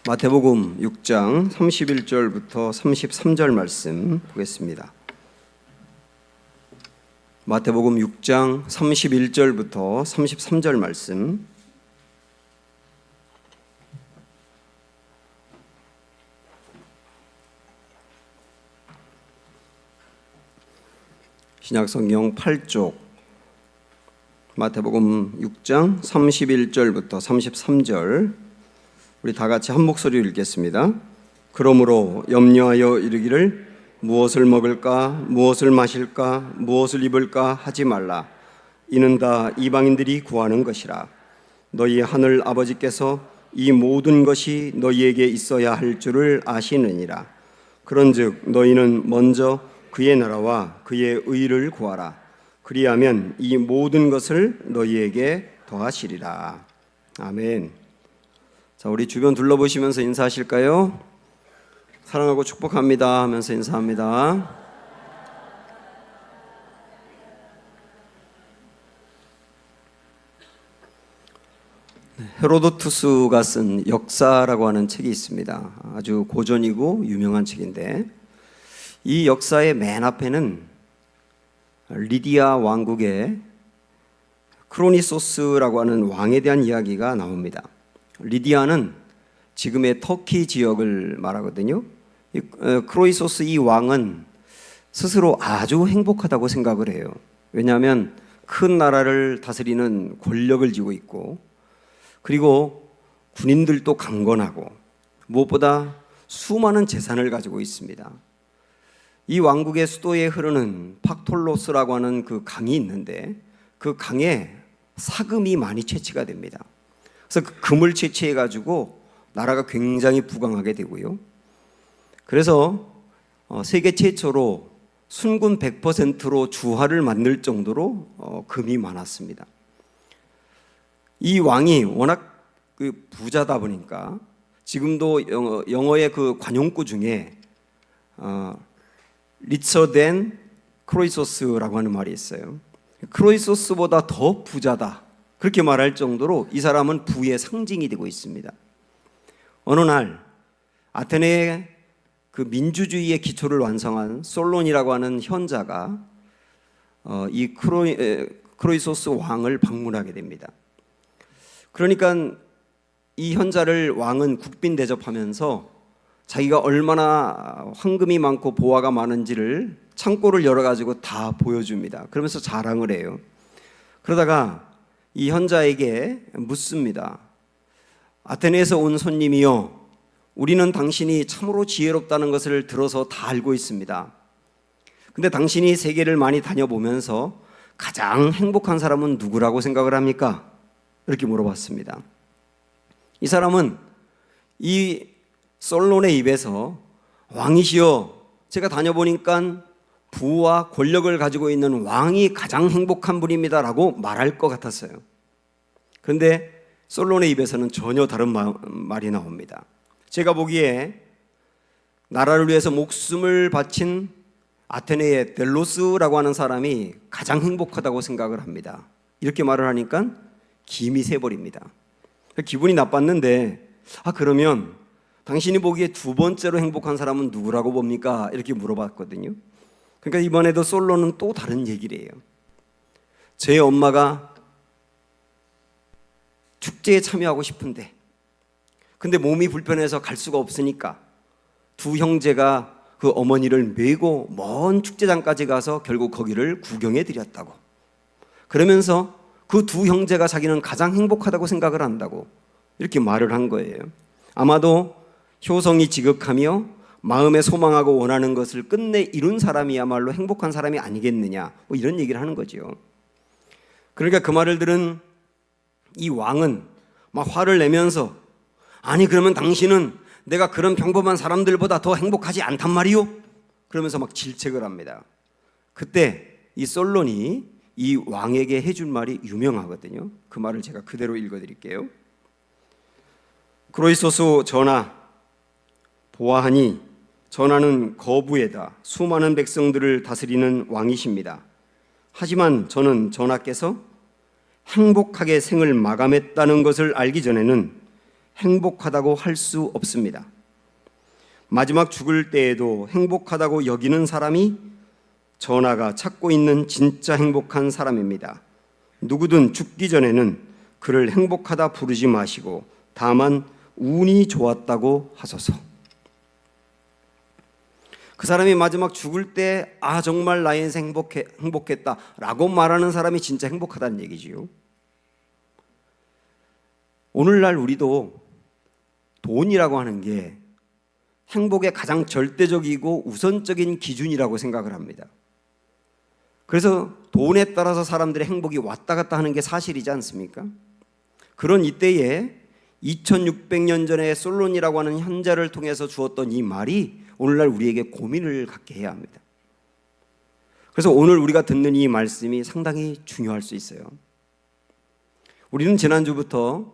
마태복음 6장 31절부터 33절 말씀 보겠습니다. 마태복음 6장 31절부터 33절 말씀. 신약성경 8쪽 마태복음 6장 31절부터 33절 우리 다 같이 한 목소리로 읽겠습니다. 그러므로 염려하여 이르기를 무엇을 먹을까 무엇을 마실까 무엇을 입을까 하지 말라. 이는 다 이방인들이 구하는 것이라. 너희 하늘 아버지께서 이 모든 것이 너희에게 있어야 할 줄을 아시느니라. 그런즉 너희는 먼저 그의 나라와 그의 의를 구하라. 그리하면 이 모든 것을 너희에게 더하시리라. 아멘. 자, 우리 주변 둘러보시면서 인사하실까요? 사랑하고 축복합니다 하면서 인사합니다. 헤로도투스가 쓴 역사라고 하는 책이 있습니다. 아주 고전이고 유명한 책인데 이 역사의 맨 앞에는 리디아 왕국의 크로니소스라고 하는 왕에 대한 이야기가 나옵니다. 리디아는 지금의 터키 지역을 말하거든요. 크로이소스 이 왕은 스스로 아주 행복하다고 생각을 해요. 왜냐하면 큰 나라를 다스리는 권력을 쥐고 있고, 그리고 군인들도 강건하고, 무엇보다 수많은 재산을 가지고 있습니다. 이 왕국의 수도에 흐르는 팍톨로스라고 하는 그 강이 있는데 그 강에 사금이 많이 채취가 됩니다. 그래서 그 금을 채취해 가지고 나라가 굉장히 부강하게 되고요. 그래서 세계 최초로 순금 100%로 주화를 만들 정도로 금이 많았습니다. 이 왕이 워낙 부자다 보니까 지금도 영어의 그 관용구 중에 리처 댄 크로이소스라고 하는 말이 있어요. 크로이소스보다 더 부자다, 그렇게 말할 정도로 이 사람은 부의 상징이 되고 있습니다. 어느 날 아테네의 그 민주주의의 기초를 완성한 솔론이라고 하는 현자가 이 크로이소스 왕을 방문하게 됩니다. 그러니까 이 현자를 왕은 국빈 대접하면서 자기가 얼마나 황금이 많고 보화가 많은지를 창고를 열어가지고 다 보여줍니다. 그러면서 자랑을 해요. 그러다가 이 현자에게 묻습니다. 아테네에서 온 손님이여, 우리는 당신이 참으로 지혜롭다는 것을 들어서 다 알고 있습니다. 근데 당신이 세계를 많이 다녀보면서 가장 행복한 사람은 누구라고 생각을 합니까? 이렇게 물어봤습니다. 이 사람은 이 솔론의 입에서 왕이시여, 제가 다녀보니까 부와 권력을 가지고 있는 왕이 가장 행복한 분입니다 라고 말할 것 같았어요. 그런데 솔론의 입에서는 전혀 다른 말이 나옵니다. 제가 보기에 나라를 위해서 목숨을 바친 아테네의 델로스라고 하는 사람이 가장 행복하다고 생각을 합니다. 이렇게 말을 하니까 김이 새버립니다. 기분이 나빴는데 그러면 당신이 보기에 두 번째로 행복한 사람은 누구라고 봅니까? 이렇게 물어봤거든요. 그러니까 이번에도 솔로는 또 다른 얘기를 해요. 제 엄마가 축제에 참여하고 싶은데 근데 몸이 불편해서 갈 수가 없으니까 두 형제가 그 어머니를 메고 먼 축제장까지 가서 결국 거기를 구경해 드렸다고. 그러면서 그 두 형제가 자기는 가장 행복하다고 생각을 한다고 이렇게 말을 한 거예요. 아마도 효성이 지극하며 마음에 소망하고 원하는 것을 끝내 이룬 사람이야말로 행복한 사람이 아니겠느냐, 뭐 이런 얘기를 하는 거죠. 그러니까 그 말을 들은 이 왕은 막 화를 내면서 아니 그러면 당신은 내가 그런 평범한 사람들보다 더 행복하지 않단 말이요? 그러면서 막 질책을 합니다. 그때 이 솔론이 이 왕에게 해준 말이 유명하거든요. 그 말을 제가 그대로 읽어드릴게요. 크로이소스 전하, 보아하니 전하는 거부에다 수많은 백성들을 다스리는 왕이십니다. 하지만 저는 전하께서 행복하게 생을 마감했다는 것을 알기 전에는 행복하다고 할 수 없습니다. 마지막 죽을 때에도 행복하다고 여기는 사람이 전하가 찾고 있는 진짜 행복한 사람입니다. 누구든 죽기 전에는 그를 행복하다 부르지 마시고 다만 운이 좋았다고 하소서. 그 사람이 마지막 죽을 때 정말 나의 인생 행복했다라고 말하는 사람이 진짜 행복하다는 얘기지요. 오늘날 우리도 돈이라고 하는 게 행복의 가장 절대적이고 우선적인 기준이라고 생각을 합니다. 그래서 돈에 따라서 사람들의 행복이 왔다 갔다 하는 게 사실이지 않습니까? 그런 이때에 2600년 전에 솔론이라고 하는 현자를 통해서 주었던 이 말이 오늘날 우리에게 고민을 갖게 해야 합니다. 그래서 오늘 우리가 듣는 이 말씀이 상당히 중요할 수 있어요. 우리는 지난주부터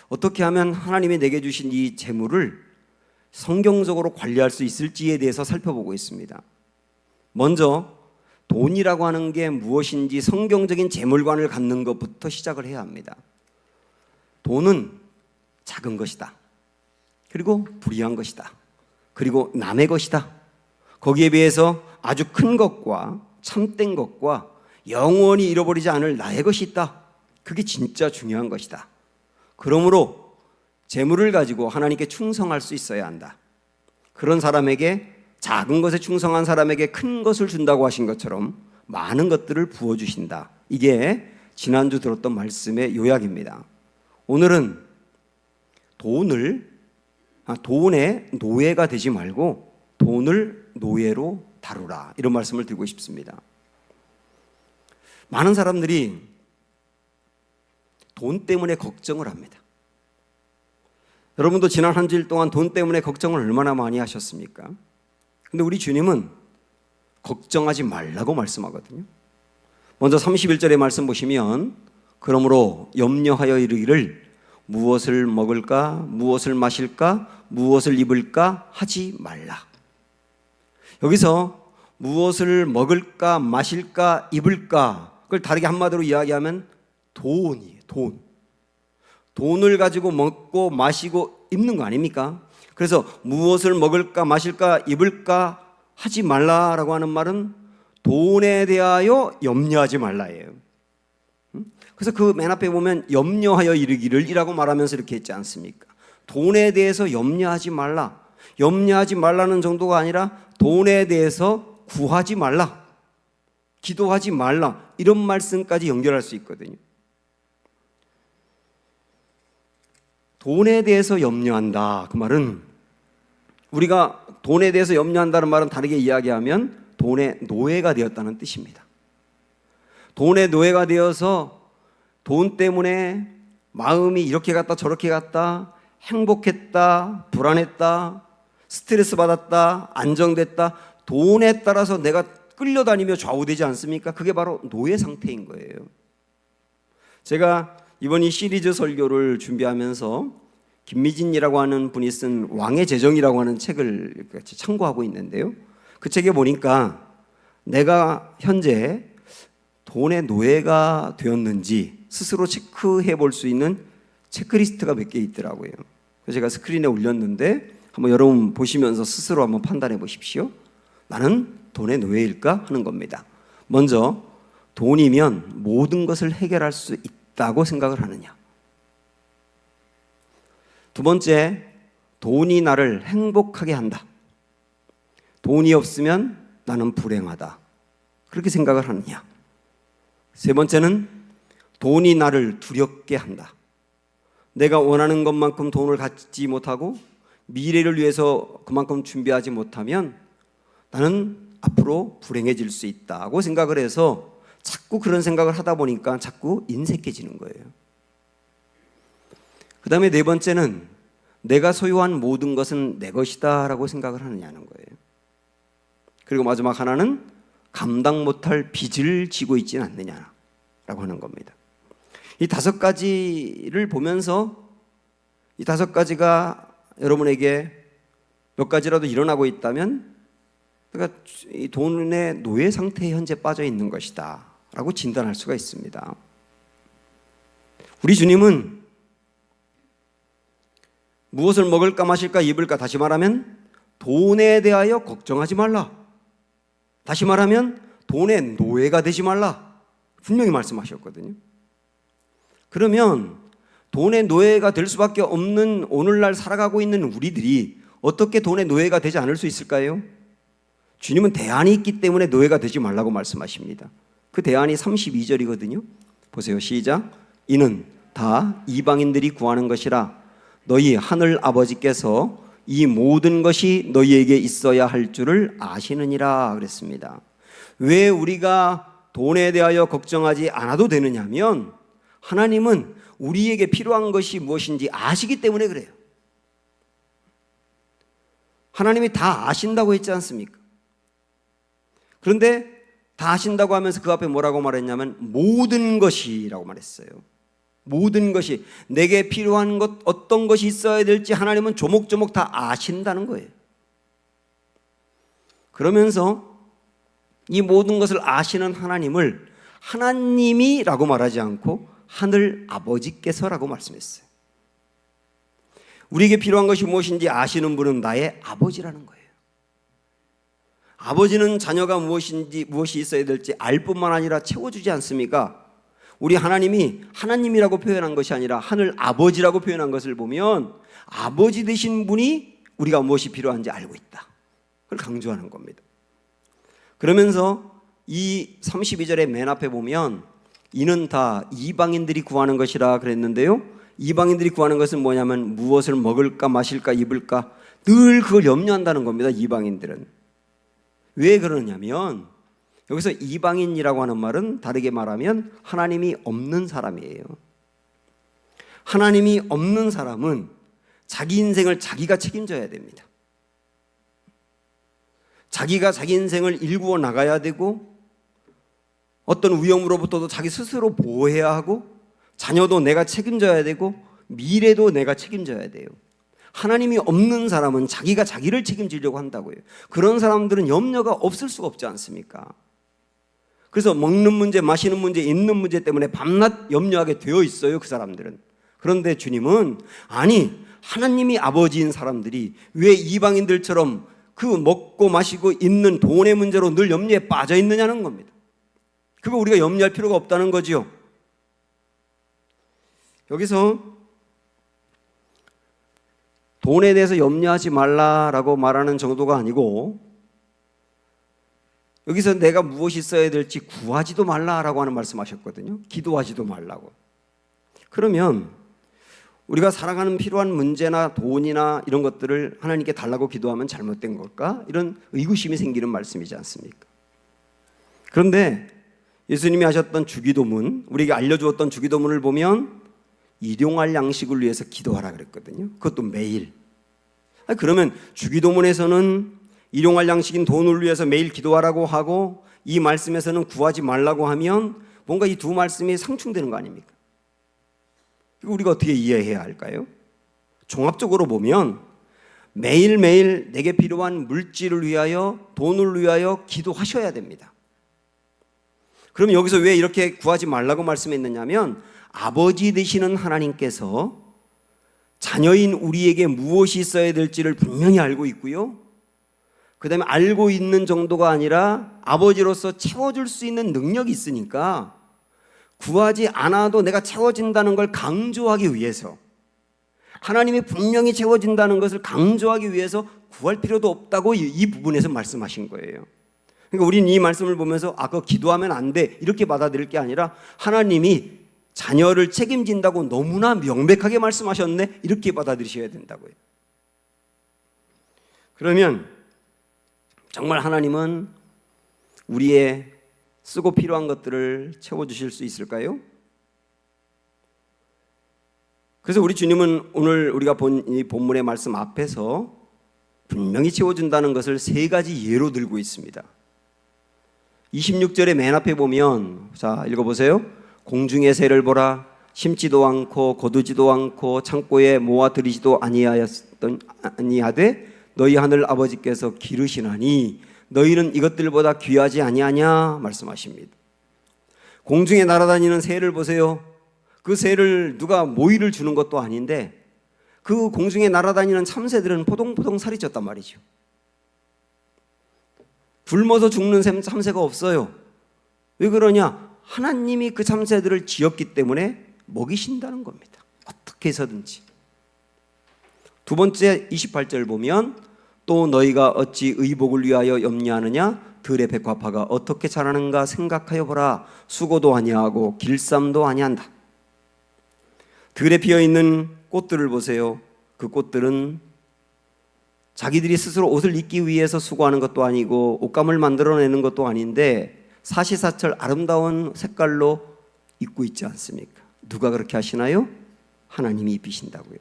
어떻게 하면 하나님이 내게 주신 이 재물을 성경적으로 관리할 수 있을지에 대해서 살펴보고 있습니다. 먼저 돈이라고 하는 게 무엇인지 성경적인 재물관을 갖는 것부터 시작을 해야 합니다. 돈은 작은 것이다. 그리고 불의한 것이다. 그리고 남의 것이다. 거기에 비해서 아주 큰 것과 참된 것과 영원히 잃어버리지 않을 나의 것이 있다. 그게 진짜 중요한 것이다. 그러므로 재물을 가지고 하나님께 충성할 수 있어야 한다. 그런 사람에게, 작은 것에 충성한 사람에게 큰 것을 준다고 하신 것처럼 많은 것들을 부어주신다. 이게 지난주 들었던 말씀의 요약입니다. 오늘은 돈의 노예가 되지 말고 돈을 노예로 다루라, 이런 말씀을 드리고 싶습니다. 많은 사람들이 돈 때문에 걱정을 합니다. 여러분도 지난 한 주일 동안 돈 때문에 걱정을 얼마나 많이 하셨습니까? 근데 우리 주님은 걱정하지 말라고 말씀하거든요. 먼저 31절의 말씀 보시면, 그러므로 염려하여 이르기를 무엇을 먹을까, 무엇을 마실까, 무엇을 입을까 하지 말라. 여기서 무엇을 먹을까, 마실까, 입을까, 그걸 다르게 한마디로 이야기하면 돈이에요. 돈을 가지고 먹고 마시고 입는 거 아닙니까? 그래서 무엇을 먹을까, 마실까, 입을까 하지 말라라고 하는 말은 돈에 대하여 염려하지 말라예요. 그래서 그 맨 앞에 보면 염려하여 이르기를 이라고 말하면서 이렇게 했지 않습니까? 돈에 대해서 염려하지 말라. 염려하지 말라는 정도가 아니라 돈에 대해서 구하지 말라, 기도하지 말라, 이런 말씀까지 연결할 수 있거든요. 돈에 대해서 염려한다, 그 말은 우리가 돈에 대해서 염려한다는 말은 다르게 이야기하면 돈의 노예가 되었다는 뜻입니다. 돈의 노예가 되어서 돈 때문에 마음이 이렇게 갔다 저렇게 갔다, 행복했다, 불안했다, 스트레스 받았다, 안정됐다, 돈에 따라서 내가 끌려다니며 좌우되지 않습니까? 그게 바로 노예 상태인 거예요. 제가 이번 이 시리즈 설교를 준비하면서 김미진이라고 하는 분이 쓴 왕의 재정이라고 하는 책을 같이 참고하고 있는데요. 그 책에 보니까 내가 현재 돈의 노예가 되었는지 스스로 체크해 볼 수 있는 체크리스트가 몇 개 있더라고요. 그래서 제가 스크린에 올렸는데 한번 여러분 보시면서 스스로 한번 판단해 보십시오. 나는 돈의 노예일까 하는 겁니다. 먼저, 돈이면 모든 것을 해결할 수 있다고 생각을 하느냐. 두 번째, 돈이 나를 행복하게 한다. 돈이 없으면 나는 불행하다, 그렇게 생각을 하느냐. 세 번째는 돈이 나를 두렵게 한다. 내가 원하는 것만큼 돈을 갖지 못하고 미래를 위해서 그만큼 준비하지 못하면 나는 앞으로 불행해질 수 있다고 생각을 해서 자꾸 그런 생각을 하다 보니까 자꾸 인색해지는 거예요. 그 다음에 네 번째는 내가 소유한 모든 것은 내 것이다 라고 생각을 하느냐는 거예요. 그리고 마지막 하나는 감당 못할 빚을 지고 있지는 않느냐라고 하는 겁니다. 이 다섯 가지를 보면서 이 다섯 가지가 여러분에게 몇 가지라도 일어나고 있다면 내가 이 돈의 노예 상태에 현재 빠져 있는 것이다 라고 진단할 수가 있습니다. 우리 주님은 무엇을 먹을까 마실까 입을까, 다시 말하면 돈에 대하여 걱정하지 말라. 다시 말하면 돈의 노예가 되지 말라. 분명히 말씀하셨거든요. 그러면 돈의 노예가 될 수밖에 없는 오늘날 살아가고 있는 우리들이 어떻게 돈의 노예가 되지 않을 수 있을까요? 주님은 대안이 있기 때문에 노예가 되지 말라고 말씀하십니다. 그 대안이 32절이거든요. 보세요. 시작. 이는 다 이방인들이 구하는 것이라 너희 하늘 아버지께서 이 모든 것이 너희에게 있어야 할 줄을 아시느니라 그랬습니다. 왜 우리가 돈에 대하여 걱정하지 않아도 되느냐면 하나님은 우리에게 필요한 것이 무엇인지 아시기 때문에 그래요. 하나님이 다 아신다고 했지 않습니까? 그런데 다 아신다고 하면서 그 앞에 뭐라고 말했냐면 모든 것이라고 말했어요. 모든 것이, 내게 필요한 것, 어떤 것이 있어야 될지 하나님은 조목조목 다 아신다는 거예요. 그러면서 이 모든 것을 아시는 하나님을 하나님이라고 말하지 않고 하늘 아버지께서라고 말씀했어요. 우리에게 필요한 것이 무엇인지 아시는 분은 나의 아버지라는 거예요. 아버지는 자녀가 무엇이 있어야 될지 알 뿐만 아니라 채워주지 않습니까? 우리 하나님이 하나님이라고 표현한 것이 아니라 하늘 아버지라고 표현한 것을 보면 아버지 되신 분이 우리가 무엇이 필요한지 알고 있다. 그걸 강조하는 겁니다. 그러면서 이 32절의 맨 앞에 보면 이는 다 이방인들이 구하는 것이라 그랬는데요. 이방인들이 구하는 것은 뭐냐면 무엇을 먹을까 마실까 입을까 늘 그걸 염려한다는 겁니다. 이방인들은. 왜 그러냐면 여기서 이방인이라고 하는 말은 다르게 말하면 하나님이 없는 사람이에요. 하나님이 없는 사람은 자기 인생을 자기가 책임져야 됩니다. 자기가 자기 인생을 일구어 나가야 되고 어떤 위험으로부터도 자기 스스로 보호해야 하고 자녀도 내가 책임져야 되고 미래도 내가 책임져야 돼요. 하나님이 없는 사람은 자기가 자기를 책임지려고 한다고요. 그런 사람들은 염려가 없을 수가 없지 않습니까? 그래서 먹는 문제, 마시는 문제, 입는 문제 때문에 밤낮 염려하게 되어 있어요. 그 사람들은. 그런데 주님은 아니, 하나님이 아버지인 사람들이 왜 이방인들처럼 그 먹고 마시고 입는 돈의 문제로 늘 염려에 빠져 있느냐는 겁니다. 그거 우리가 염려할 필요가 없다는 거지요. 여기서 돈에 대해서 염려하지 말라라고 말하는 정도가 아니고 여기서 내가 무엇이 있어야 될지 구하지도 말라라고 하는 말씀하셨거든요. 기도하지도 말라고. 그러면 우리가 살아가는 필요한 문제나 돈이나 이런 것들을 하나님께 달라고 기도하면 잘못된 걸까? 이런 의구심이 생기는 말씀이지 않습니까? 그런데 예수님이 하셨던 주기도문, 우리에게 알려주었던 주기도문을 보면 일용할 양식을 위해서 기도하라 그랬거든요. 그것도 매일. 그러면 주기도문에서는 일용할 양식인 돈을 위해서 매일 기도하라고 하고 이 말씀에서는 구하지 말라고 하면 뭔가 이 두 말씀이 상충되는 거 아닙니까? 이거 우리가 어떻게 이해해야 할까요? 종합적으로 보면 매일매일 내게 필요한 물질을 위하여 돈을 위하여 기도하셔야 됩니다. 그럼 여기서 왜 이렇게 구하지 말라고 말씀했느냐면 아버지 되시는 하나님께서 자녀인 우리에게 무엇이 있어야 될지를 분명히 알고 있고요. 그 다음에 알고 있는 정도가 아니라 아버지로서 채워줄 수 있는 능력이 있으니까 구하지 않아도 내가 채워진다는 걸 강조하기 위해서, 하나님이 분명히 채워진다는 것을 강조하기 위해서 구할 필요도 없다고 이 부분에서 말씀하신 거예요. 그러니까 우리는 이 말씀을 보면서 그거 기도하면 안 돼 이렇게 받아들일 게 아니라 하나님이 자녀를 책임진다고 너무나 명백하게 말씀하셨네 이렇게 받아들이셔야 된다고요. 그러면 정말 하나님은 우리의 쓰고 필요한 것들을 채워주실 수 있을까요? 그래서 우리 주님은 오늘 우리가 본 이 본문의 말씀 앞에서 분명히 채워준다는 것을 세 가지 예로 들고 있습니다. 26절의 맨 앞에 보면, 자 읽어보세요. 공중의 새를 보라. 심지도 않고 거두지도 않고 창고에 모아들이지도 아니하되 너희 하늘 아버지께서 기르시나니 너희는 이것들보다 귀하지 아니하냐 말씀하십니다. 공중에 날아다니는 새를 보세요. 그 새를 누가 모이를 주는 것도 아닌데 그 공중에 날아다니는 참새들은 포동포동 살이 쪘단 말이죠. 굶어서 죽는 참새가 없어요. 왜 그러냐? 하나님이 그 참새들을 지었기 때문에 먹이신다는 겁니다. 어떻게 해서든지. 두 번째 28절 보면 또 너희가 어찌 의복을 위하여 염려하느냐? 들의 백화파가 어떻게 자라는가 생각하여 보라. 수고도 아니하고 길쌈도 아니한다. 들에 피어있는 꽃들을 보세요. 그 꽃들은 자기들이 스스로 옷을 입기 위해서 수고하는 것도 아니고 옷감을 만들어내는 것도 아닌데 사시사철 아름다운 색깔로 입고 있지 않습니까? 누가 그렇게 하시나요? 하나님이 입히신다고요.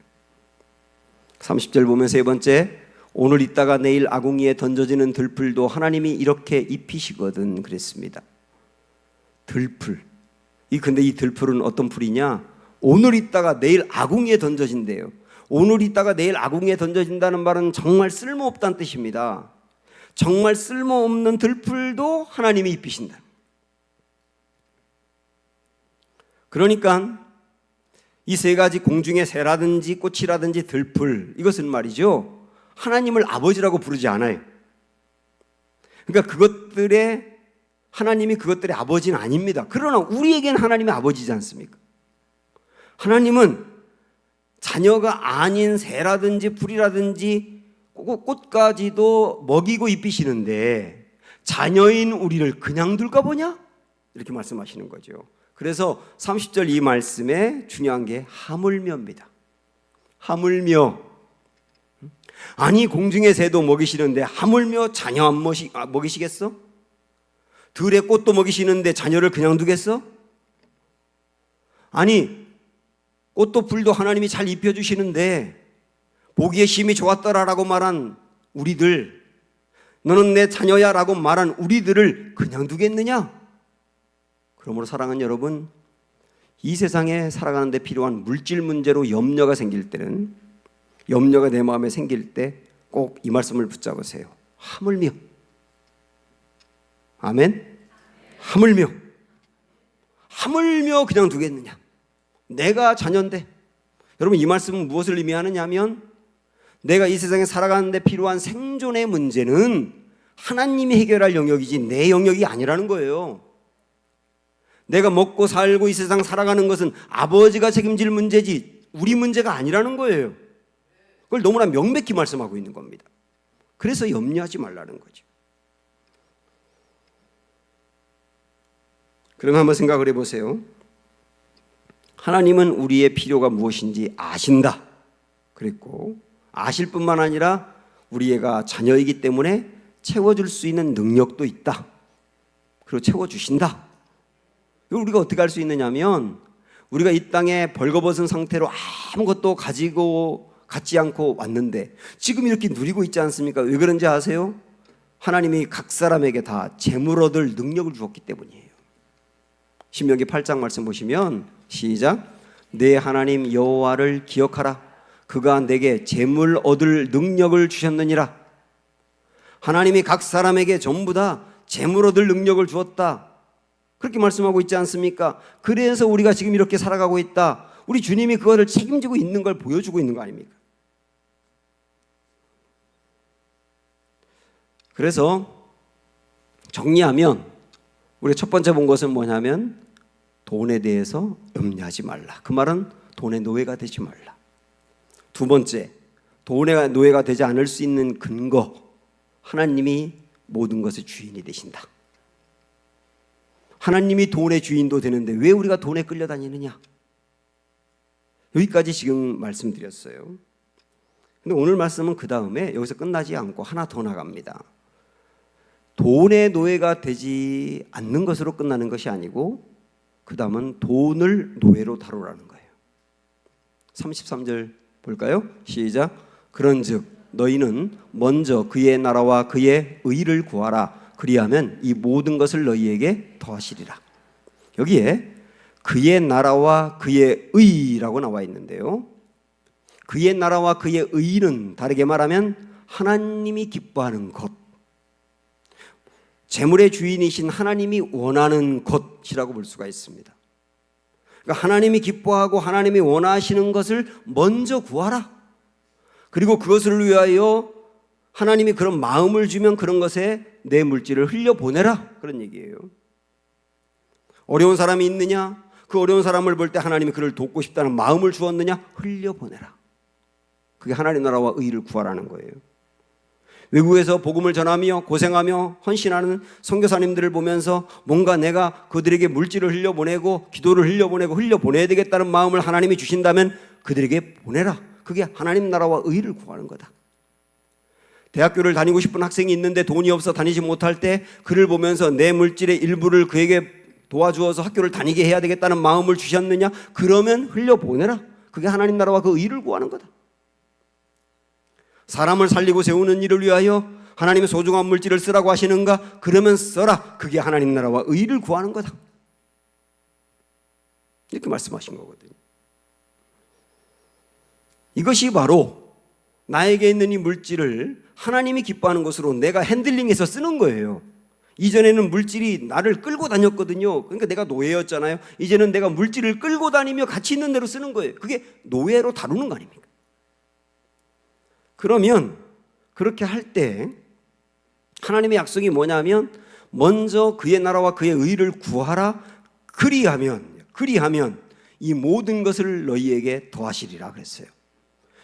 30절 보면 세 번째, 오늘 있다가 내일 아궁이에 던져지는 들풀도 하나님이 이렇게 입히시거든 그랬습니다. 들풀. 근데 이 들풀은 어떤 풀이냐? 오늘 있다가 내일 아궁이에 던져진대요. 오늘 있다가 내일 아궁이에 던져진다는 말은 정말 쓸모없다는 뜻입니다. 정말 쓸모없는 들풀도 하나님이 입히신다. 그러니까 이 세 가지 공중의 새라든지 꽃이라든지 들풀, 이것은 말이죠, 하나님을 아버지라고 부르지 않아요. 그러니까 하나님이 그것들의 아버지는 아닙니다. 그러나 우리에겐 하나님이 아버지지 않습니까? 하나님은 자녀가 아닌 새라든지 풀이라든지 꽃까지도 먹이고 입히시는데 자녀인 우리를 그냥 둘까 보냐? 이렇게 말씀하시는 거죠. 그래서 30절 이 말씀에 중요한 게 하물며입니다. 하물며. 아니 공중의 새도 먹이시는데 하물며 자녀 안 먹이시겠어? 들의 꽃도 먹이시는데 자녀를 그냥 두겠어? 아니 꽃도 풀도 하나님이 잘 입혀주시는데 보기에 심히 좋았더라라고 말한 우리들, 너는 내 자녀야 라고 말한 우리들을 그냥 두겠느냐? 그러므로 사랑하는 여러분, 이 세상에 살아가는 데 필요한 물질 문제로 염려가 생길 때는, 염려가 내 마음에 생길 때 꼭 이 말씀을 붙잡으세요. 하물며. 아멘? 하물며. 하물며 그냥 두겠느냐? 내가 자녀인데. 여러분 이 말씀은 무엇을 의미하느냐 하면, 내가 이 세상에 살아가는 데 필요한 생존의 문제는 하나님이 해결할 영역이지 내 영역이 아니라는 거예요. 내가 먹고 살고 이 세상 살아가는 것은 아버지가 책임질 문제지 우리 문제가 아니라는 거예요. 그걸 너무나 명백히 말씀하고 있는 겁니다. 그래서 염려하지 말라는 거죠. 그럼 한번 생각을 해보세요. 하나님은 우리의 필요가 무엇인지 아신다 그랬고, 아실 뿐만 아니라 우리 애가 자녀이기 때문에 채워줄 수 있는 능력도 있다. 그리고 채워주신다. 이걸 우리가 어떻게 할 수 있느냐 하면, 우리가 이 땅에 벌거벗은 상태로 아무것도 갖지 않고 왔는데 지금 이렇게 누리고 있지 않습니까? 왜 그런지 아세요? 하나님이 각 사람에게 다 재물 얻을 능력을 주었기 때문이에요. 신명기 8장 말씀 보시면 시작. 내 하나님 여호와를 기억하라. 그가 내게 재물 얻을 능력을 주셨느니라. 하나님이 각 사람에게 전부 다 재물 얻을 능력을 주었다. 그렇게 말씀하고 있지 않습니까? 그래서 우리가 지금 이렇게 살아가고 있다. 우리 주님이 그거를 책임지고 있는 걸 보여주고 있는 거 아닙니까? 그래서 정리하면 우리가 첫 번째 본 것은 뭐냐면 돈에 대해서 염려하지 말라. 그 말은 돈의 노예가 되지 말라. 두 번째, 돈의 노예가 되지 않을 수 있는 근거, 하나님이 모든 것의 주인이 되신다. 하나님이 돈의 주인도 되는데 왜 우리가 돈에 끌려다니느냐? 여기까지 지금 말씀드렸어요. 근데 오늘 말씀은 그 다음에 여기서 끝나지 않고 하나 더 나갑니다. 돈의 노예가 되지 않는 것으로 끝나는 것이 아니고 그 다음은 돈을 노예로 다루라는 거예요. 33절 볼까요? 시작. 그런즉 너희는 먼저 그의 나라와 그의 의를 구하라. 그리하면 이 모든 것을 너희에게 더하시리라. 여기에 그의 나라와 그의 의라고 나와 있는데요, 그의 나라와 그의 의는 다르게 말하면 하나님이 기뻐하는 것, 재물의 주인이신 하나님이 원하는 것이라고 볼 수가 있습니다. 그러니까 하나님이 기뻐하고 하나님이 원하시는 것을 먼저 구하라. 그리고 그것을 위하여 하나님이 그런 마음을 주면 그런 것에 내 물질을 흘려보내라, 그런 얘기예요. 어려운 사람이 있느냐? 그 어려운 사람을 볼 때 하나님이 그를 돕고 싶다는 마음을 주었느냐? 흘려보내라. 그게 하나님 나라와 의를 구하라는 거예요. 외국에서 복음을 전하며 고생하며 헌신하는 선교사님들을 보면서 뭔가 내가 그들에게 물질을 흘려보내고 기도를 흘려보내야 되겠다는 마음을 하나님이 주신다면 그들에게 보내라. 그게 하나님 나라와 의를 구하는 거다. 대학교를 다니고 싶은 학생이 있는데 돈이 없어 다니지 못할 때 그를 보면서 내 물질의 일부를 그에게 도와주어서 학교를 다니게 해야 되겠다는 마음을 주셨느냐? 그러면 흘려보내라. 그게 하나님 나라와 그 의를 구하는 거다. 사람을 살리고 세우는 일을 위하여 하나님의 소중한 물질을 쓰라고 하시는가? 그러면 써라. 그게 하나님 나라와 의를 구하는 거다. 이렇게 말씀하신 거거든요. 이것이 바로 나에게 있는 이 물질을 하나님이 기뻐하는 것으로 내가 핸들링해서 쓰는 거예요. 이전에는 물질이 나를 끌고 다녔거든요. 그러니까 내가 노예였잖아요. 이제는 내가 물질을 끌고 다니며 가치 있는 대로 쓰는 거예요. 그게 노예로 다루는 거 아닙니까? 그러면 그렇게 할 때 하나님의 약속이 뭐냐면 먼저 그의 나라와 그의 의를 구하라. 그리하면 이 모든 것을 너희에게 더하시리라 그랬어요.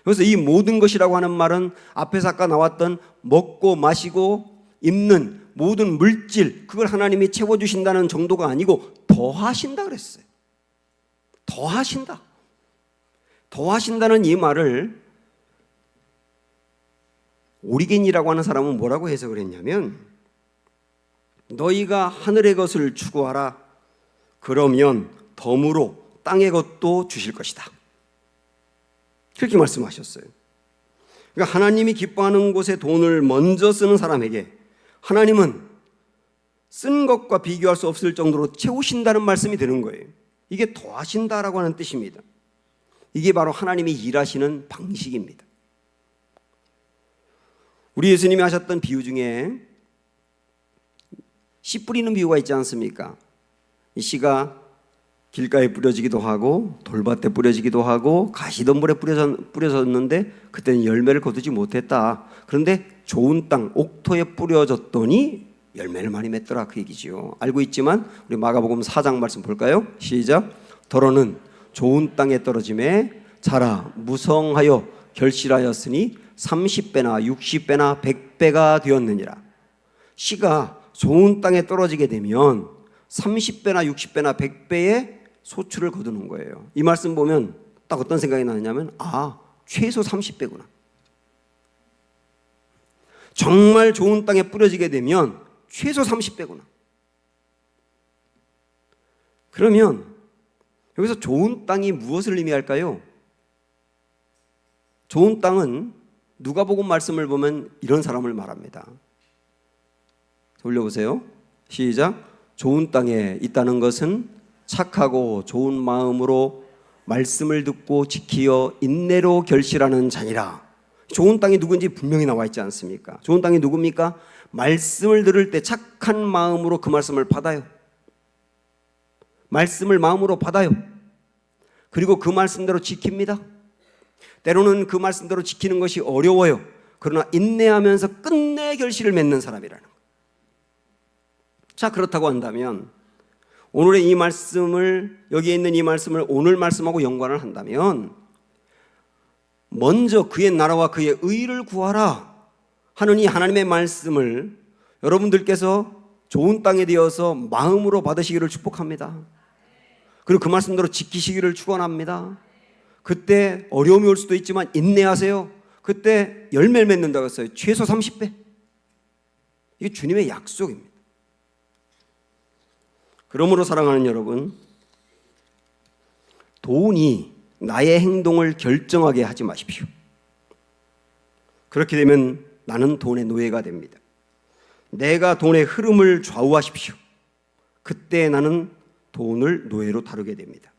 그래서 이 모든 것이라고 하는 말은 앞에서 아까 나왔던 먹고 마시고 입는 모든 물질, 그걸 하나님이 채워주신다는 정도가 아니고 더하신다 그랬어요. 더하신다는 이 말을 오리겐이라고 하는 사람은 뭐라고 해석을 했냐면, 너희가 하늘의 것을 추구하라. 그러면 덤으로 땅의 것도 주실 것이다. 그렇게 말씀하셨어요. 그러니까 하나님이 기뻐하는 곳에 돈을 먼저 쓰는 사람에게 하나님은 쓴 것과 비교할 수 없을 정도로 채우신다는 말씀이 되는 거예요. 이게 더하신다라고 하는 뜻입니다. 이게 바로 하나님이 일하시는 방식입니다. 우리 예수님이 하셨던 비유 중에 씨 뿌리는 비유가 있지 않습니까? 이 씨가 길가에 뿌려지기도 하고 돌밭에 뿌려지기도 하고 가시덤불에 뿌려졌는데 그때는 열매를 거두지 못했다. 그런데 좋은 땅, 옥토에 뿌려졌더니 열매를 많이 맺더라, 그 얘기지요. 알고 있지만 우리 마가복음 4장 말씀 볼까요? 시작. 더러는 좋은 땅에 떨어짐에 자라 무성하여 결실하였으니 30배나 60배나 100배가 되었느니라. 씨가 좋은 땅에 떨어지게 되면 30배나 60배나 100배의 소출을 거두는 거예요. 이 말씀 보면 딱 어떤 생각이 나느냐면, 최소 30배구나. 정말 좋은 땅에 뿌려지게 되면 최소 30배구나. 그러면 여기서 좋은 땅이 무엇을 의미할까요? 좋은 땅은 누가복음 말씀을 보면 이런 사람을 말합니다. 올려보세요. 시작. 좋은 땅에 있다는 것은 착하고 좋은 마음으로 말씀을 듣고 지키어 인내로 결실하는 자니라. 좋은 땅이 누군지 분명히 나와 있지 않습니까? 좋은 땅이 누굽니까? 말씀을 들을 때 착한 마음으로 그 말씀을 받아요. 말씀을 마음으로 받아요. 그리고 그 말씀대로 지킵니다. 때로는 그 말씀대로 지키는 것이 어려워요. 그러나 인내하면서 끝내 결실을 맺는 사람이라는 거예요. 자, 그렇다고 한다면 오늘의 이 말씀을, 여기에 있는 이 말씀을 오늘 말씀하고 연관을 한다면, 먼저 그의 나라와 그의 의를 구하라 하는 이 하나님의 말씀을 여러분들께서 좋은 땅에 되어서 마음으로 받으시기를 축복합니다. 그리고 그 말씀대로 지키시기를 축원합니다. 그때 어려움이 올 수도 있지만 인내하세요. 그때 열매를 맺는다고 했어요. 최소 30배. 이게 주님의 약속입니다. 그러므로 사랑하는 여러분, 돈이 나의 행동을 결정하게 하지 마십시오. 그렇게 되면 나는 돈의 노예가 됩니다. 내가 돈의 흐름을 좌우하십시오. 그때 나는 돈을 노예로 다루게 됩니다.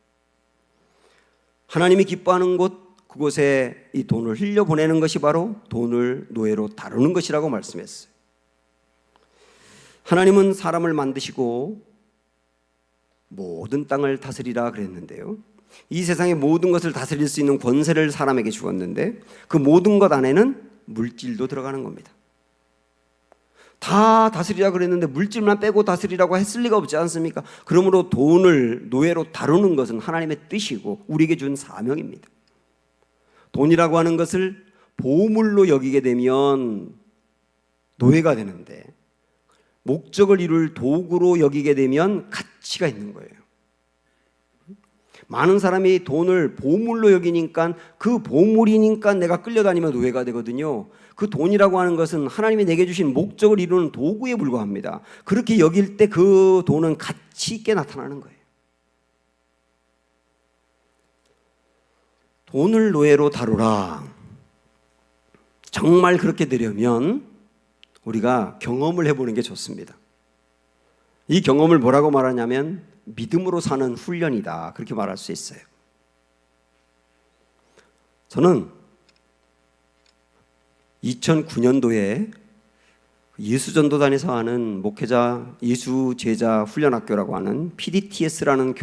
하나님이 기뻐하는 곳, 그곳에 이 돈을 흘려보내는 것이 바로 돈을 노예로 다루는 것이라고 말씀했어요. 하나님은 사람을 만드시고 모든 땅을 다스리라 그랬는데요, 이 세상의 모든 것을 다스릴 수 있는 권세를 사람에게 주었는데 그 모든 것 안에는 물질도 들어가는 겁니다. 다 다스리라 그랬는데 물질만 빼고 다스리라고 했을 리가 없지 않습니까? 그러므로 돈을 노예로 다루는 것은 하나님의 뜻이고 우리에게 준 사명입니다. 돈이라고 하는 것을 보물로 여기게 되면 노예가 되는데 목적을 이룰 도구로 여기게 되면 가치가 있는 거예요. 많은 사람이 돈을 보물로 여기니까 그 보물이니까 내가 끌려다니면 노예가 되거든요. 그 돈이라고 하는 것은 하나님이 내게 주신 목적을 이루는 도구에 불과합니다. 그렇게 여길 때 그 돈은 가치 있게 나타나는 거예요. 돈을 노예로 다루라. 정말 그렇게 되려면 우리가 경험을 해보는 게 좋습니다. 이 경험을 뭐라고 말하냐면 믿음으로 사는 훈련이다. 그렇게 말할 수 있어요. 저는 2009년도에 예수전도단에서 하는 목회자 예수제자 훈련학교라고 하는 PDTS라는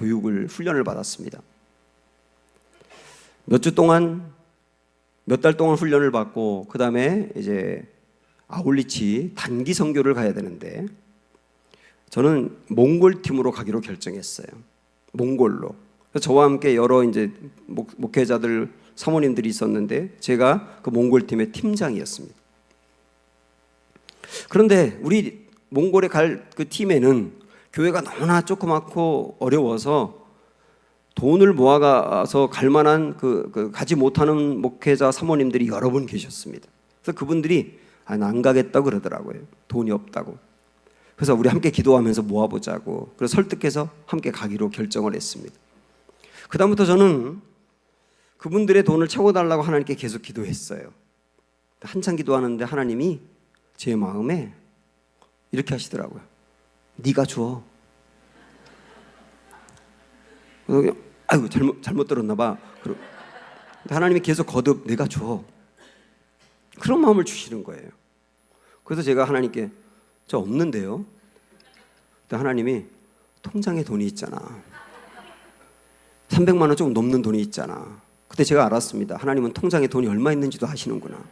훈련을 받았습니다. 몇 달 동안 훈련을 받고 그 다음에 이제 아울리치 단기 선교를 가야 되는데 저는 몽골 팀으로 가기로 결정했어요. 몽골로. 저와 함께 여러 이제 목회자들 사모님들이 있었는데 제가 그 몽골 팀의 팀장이었습니다. 그런데 우리 몽골에 갈 그 팀에는 교회가 너무나 조그맣고 어려워서 돈을 모아가서 갈 만한 가지 못하는 목회자 사모님들이 여러 분 계셨습니다. 그래서 그분들이 나 안 가겠다고 그러더라고요. 돈이 없다고. 그래서 우리 함께 기도하면서 모아보자고. 그래서 설득해서 함께 가기로 결정을 했습니다. 그 다음부터 저는 그분들의 돈을 채워달라고 하나님께 계속 기도했어요. 한참 기도하는데 하나님이 제 마음에 이렇게 하시더라고요. 네가 줘. 아이고 잘못 들었나 봐. 하나님이 계속 거듭 내가 줘. 그런 마음을 주시는 거예요. 그래서 제가 하나님께 저 없는데요. 근데 하나님이 통장에 돈이 있잖아. 300만 원 조금 넘는 돈이 있잖아. 그때 제가 알았습니다. 하나님은 통장에 돈이 얼마 있는지도 아시는구나.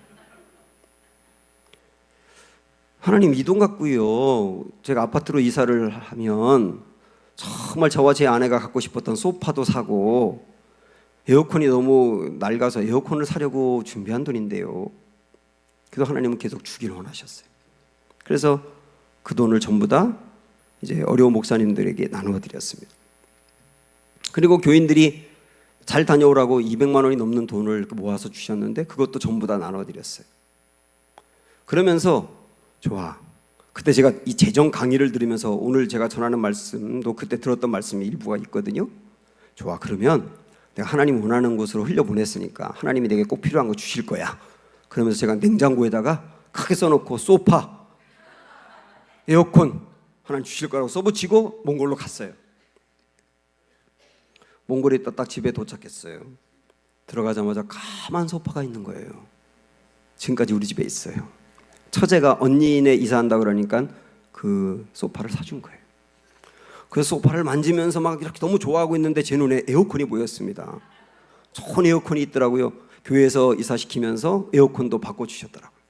하나님 이 돈 갖고요. 제가 아파트로 이사를 하면 정말 저와 제 아내가 갖고 싶었던 소파도 사고 에어컨이 너무 낡아서 에어컨을 사려고 준비한 돈인데요. 그래서 하나님은 계속 주기를 원하셨어요. 그래서 그 돈을 전부 다 이제 어려운 목사님들에게 나누어 드렸습니다. 그리고 교인들이 잘 다녀오라고 200만 원이 넘는 돈을 모아서 주셨는데 그것도 전부 다 나눠 드렸어요. 그러면서 좋아. 그때 제가 이 재정 강의를 들으면서 오늘 제가 전하는 말씀도 그때 들었던 말씀이 일부가 있거든요. 좋아. 그러면 내가 하나님 원하는 곳으로 흘려보냈으니까 하나님이 내게 꼭 필요한 거 주실 거야. 그러면서 제가 냉장고에다가 크게 써놓고 소파, 에어컨 하나님 주실 거라고 써붙이고 몽골로 갔어요. 몽골에 있다 딱 집에 도착했어요. 들어가자마자 까만 소파가 있는 거예요. 지금까지 우리 집에 있어요. 처제가 언니네 이사한다 그러니까 그 소파를 사준 거예요. 그 소파를 만지면서 막 이렇게 너무 좋아하고 있는데 제 눈에 에어컨이 보였습니다. 좋은 에어컨이 있더라고요. 교회에서 이사시키면서 에어컨도 바꿔주셨더라고요.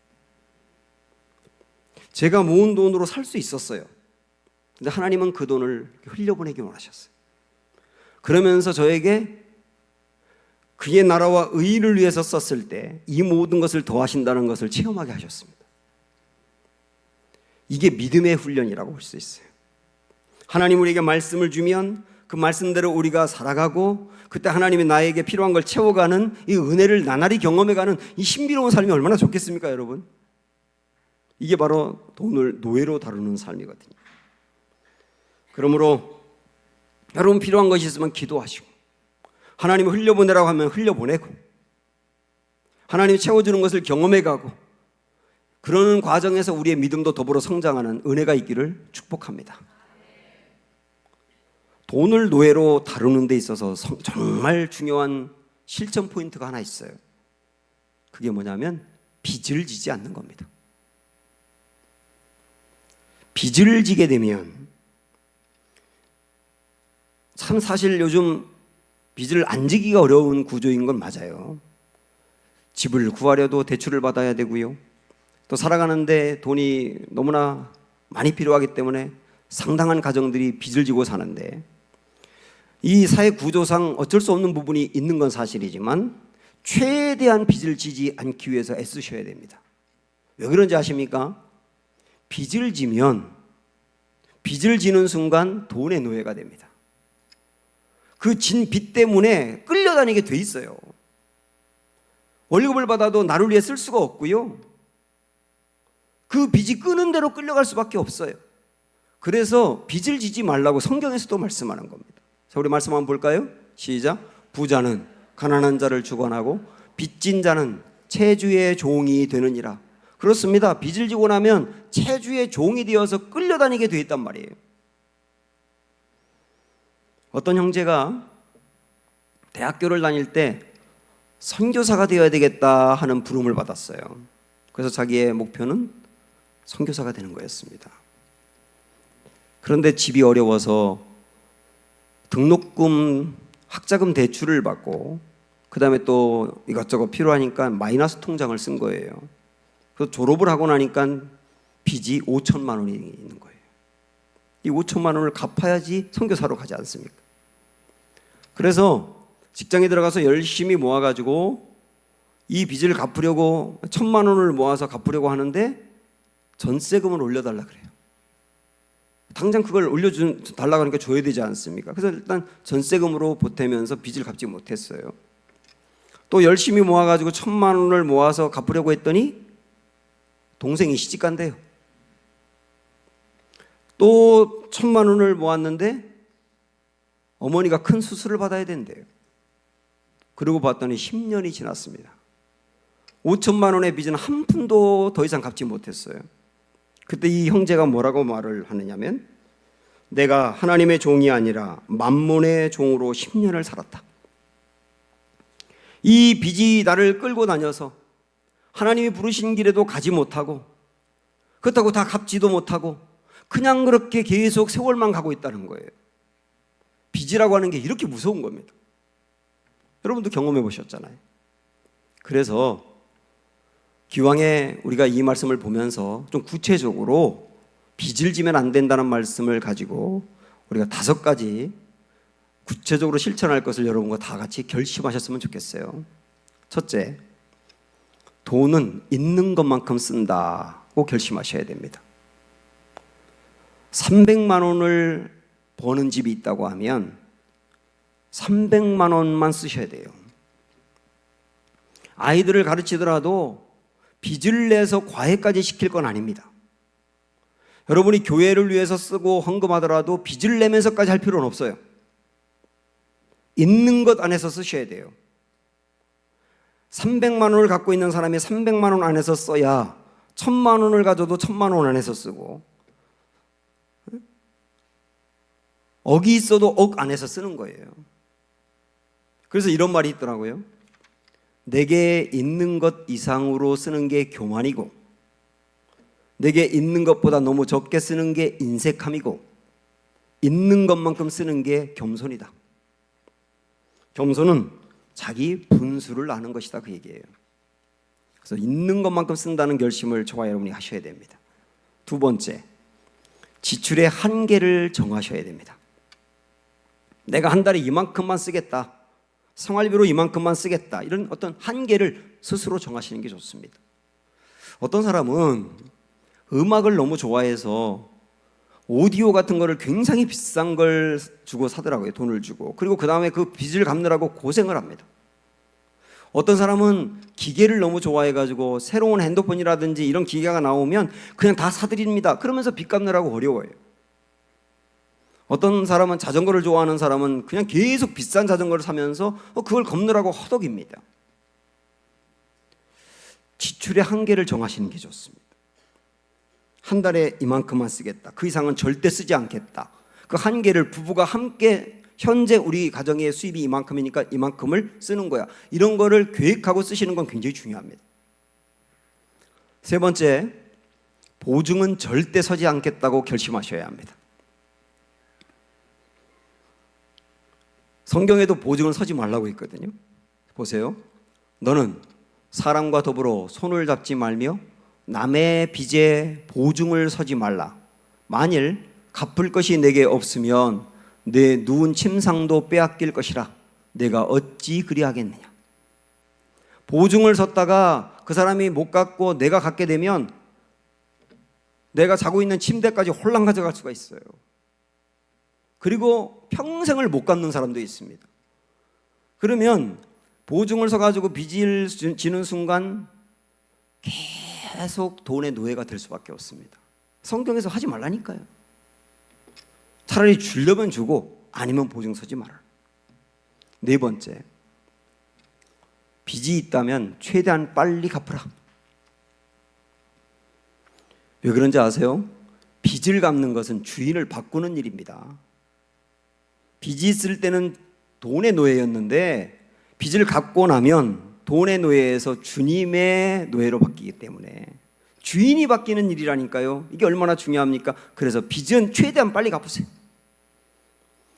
제가 모은 돈으로 살 수 있었어요. 근데 하나님은 그 돈을 흘려보내기 원하셨어요. 그러면서 저에게 그의 나라와 의를 위해서 썼을 때 이 모든 것을 더하신다는 것을 체험하게 하셨습니다. 이게 믿음의 훈련이라고 볼 수 있어요. 하나님 우리에게 말씀을 주면 그 말씀대로 우리가 살아가고 그때 하나님이 나에게 필요한 걸 채워가는 이 은혜를 나날이 경험해가는 이 신비로운 삶이 얼마나 좋겠습니까, 여러분? 이게 바로 돈을 노예로 다루는 삶이거든요. 그러므로 여러분 필요한 것이 있으면 기도하시고 하나님이 흘려보내라고 하면 흘려보내고 하나님이 채워주는 것을 경험해가고 그러는 과정에서 우리의 믿음도 더불어 성장하는 은혜가 있기를 축복합니다. 돈을 노예로 다루는 데 있어서 정말 중요한 실천 포인트가 하나 있어요. 그게 뭐냐면 빚을 지지 않는 겁니다. 빚을 지게 되면 참 사실 요즘 빚을 안 지기가 어려운 구조인 건 맞아요. 집을 구하려도 대출을 받아야 되고요. 또 살아가는데 돈이 너무나 많이 필요하기 때문에 상당한 가정들이 빚을 지고 사는데, 이 사회 구조상 어쩔 수 없는 부분이 있는 건 사실이지만 최대한 빚을 지지 않기 위해서 애쓰셔야 됩니다. 왜 그런지 아십니까? 빚을 지면 빚을 지는 순간 돈의 노예가 됩니다. 그 진 빚 때문에 끌려다니게 돼 있어요. 월급을 받아도 나를 위해 쓸 수가 없고요. 그 빚이 끄는 대로 끌려갈 수밖에 없어요. 그래서 빚을 지지 말라고 성경에서도 말씀하는 겁니다. 자, 우리 말씀 한번 볼까요? 시작. 부자는 가난한 자를 주관하고 빚진 자는 채주의 종이 되느니라. 그렇습니다. 빚을 지고 나면 채주의 종이 되어서 끌려다니게 돼 있단 말이에요. 어떤 형제가 대학교를 다닐 때 선교사가 되어야 되겠다 하는 부름을 받았어요. 그래서 자기의 목표는 선교사가 되는 거였습니다. 그런데 집이 어려워서 등록금, 학자금 대출을 받고 그 다음에 또 이것저것 필요하니까 마이너스 통장을 쓴 거예요. 그래서 졸업을 하고 나니까 빚이 5천만 원이 있는 거예요. 이 5천만 원을 갚아야지 선교사로 가지 않습니까? 그래서 직장에 들어가서 열심히 모아가지고 이 빚을 갚으려고 1,000만 원을 모아서 갚으려고 하는데 전세금을 올려달라 그래요. 당장 그걸 올려달라고 하니까 줘야 되지 않습니까? 그래서 일단 전세금으로 보태면서 빚을 갚지 못했어요. 또 열심히 모아가지고 1,000만 원을 모아서 갚으려고 했더니 동생이 시집간대요. 또 1,000만 원을 모았는데 어머니가 큰 수술을 받아야 된대요. 그러고 봤더니 10년이 지났습니다. 5천만 원의 빚은 한 푼도 더 이상 갚지 못했어요. 그때 이 형제가 뭐라고 말을 하느냐면, 내가 하나님의 종이 아니라 만몬의 종으로 10년을 살았다. 이 빚이 나를 끌고 다녀서 하나님이 부르신 길에도 가지 못하고, 그렇다고 다 갚지도 못하고 그냥 그렇게 계속 세월만 가고 있다는 거예요. 빚이라고 하는 게 이렇게 무서운 겁니다. 여러분도 경험해 보셨잖아요. 그래서 기왕에 우리가 이 말씀을 보면서 좀 구체적으로 빚을 지면 안 된다는 말씀을 가지고 우리가 5가지 구체적으로 실천할 것을 여러분과 다 같이 결심하셨으면 좋겠어요. 첫째, 돈은 있는 것만큼 쓴다고 결심하셔야 됩니다. 300만 원을 버는 집이 있다고 하면 300만 원만 쓰셔야 돼요. 아이들을 가르치더라도 빚을 내서 과외까지 시킬 건 아닙니다. 여러분이 교회를 위해서 쓰고 헌금하더라도 빚을 내면서까지 할 필요는 없어요. 있는 것 안에서 쓰셔야 돼요. 300만 원을 갖고 있는 사람이 300만 원 안에서 써야 1,000만 원을 가져도 1,000만 원 안에서 쓰고, 억이 있어도 억 안에서 쓰는 거예요. 그래서 이런 말이 있더라고요. 내게 있는 것 이상으로 쓰는 게 교만이고, 내게 있는 것보다 너무 적게 쓰는 게 인색함이고, 있는 것만큼 쓰는 게 겸손이다. 겸손은 자기 분수를 아는 것이다, 그 얘기예요. 그래서 있는 것만큼 쓴다는 결심을 저와 여러분이 하셔야 됩니다. 두 번째, 지출의 한계를 정하셔야 됩니다. 내가 한 달에 이만큼만 쓰겠다, 생활비로 이만큼만 쓰겠다, 이런 어떤 한계를 스스로 정하시는 게 좋습니다. 어떤 사람은 음악을 너무 좋아해서 오디오 같은 거를 굉장히 비싼 걸 주고 사더라고요. 돈을 주고. 그리고 그 다음에 그 빚을 갚느라고 고생을 합니다. 어떤 사람은 기계를 너무 좋아해가지고 새로운 핸드폰이라든지 이런 기계가 나오면 그냥 다 사드립니다. 그러면서 빚 갚느라고 어려워요. 어떤 사람은 자전거를 좋아하는 사람은 그냥 계속 비싼 자전거를 사면서 그걸 갚느라고 허덕입니다. 지출의 한계를 정하시는 게 좋습니다. 한 달에 이만큼만 쓰겠다, 그 이상은 절대 쓰지 않겠다, 그 한계를 부부가 함께 현재 우리 가정의 수입이 이만큼이니까 이만큼을 쓰는 거야, 이런 거를 계획하고 쓰시는 건 굉장히 중요합니다. 세 번째, 보증은 절대 서지 않겠다고 결심하셔야 합니다. 성경에도 보증을 서지 말라고 했거든요. 보세요. 너는 사람과 더불어 손을 잡지 말며 남의 빚에 보증을 서지 말라. 만일 갚을 것이 내게 없으면 내 누운 침상도 빼앗길 것이라. 내가 어찌 그리하겠느냐. 보증을 섰다가 그 사람이 못 갚고 내가 갚게 되면 내가 자고 있는 침대까지 홀랑 가져갈 수가 있어요. 그리고 평생을 못 갚는 사람도 있습니다. 그러면 보증을 서가지고 빚을 지는 순간 계속 돈의 노예가 될 수밖에 없습니다. 성경에서 하지 말라니까요. 차라리 주려면 주고 아니면 보증 서지 마라. 네 번째, 빚이 있다면 최대한 빨리 갚으라. 왜 그런지 아세요? 빚을 갚는 것은 주인을 바꾸는 일입니다. 빚이 있을 때는 돈의 노예였는데 빚을 갚고 나면 돈의 노예에서 주님의 노예로 바뀌기 때문에 주인이 바뀌는 일이라니까요. 이게 얼마나 중요합니까? 그래서 빚은 최대한 빨리 갚으세요.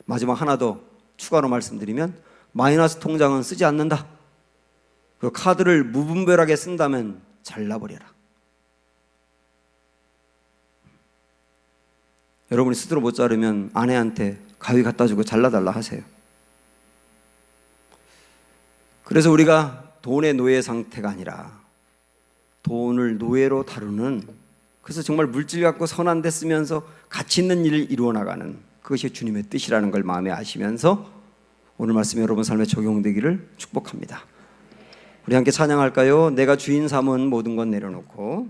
마지막 하나 더 추가로 말씀드리면 마이너스 통장은 쓰지 않는다. 그 카드를 무분별하게 쓴다면 잘라버려라. 여러분이 스스로 못 자르면 아내한테 가위 갖다 주고 잘라달라 하세요. 그래서 우리가 돈의 노예 상태가 아니라 돈을 노예로 다루는, 그래서 정말 물질 갖고 선한 데 쓰면서 가치 있는 일을 이루어 나가는, 그것이 주님의 뜻이라는 걸 마음에 아시면서 오늘 말씀이 여러분 삶에 적용되기를 축복합니다. 우리 함께 찬양할까요? 내가 주인 삼은 모든 건 내려놓고.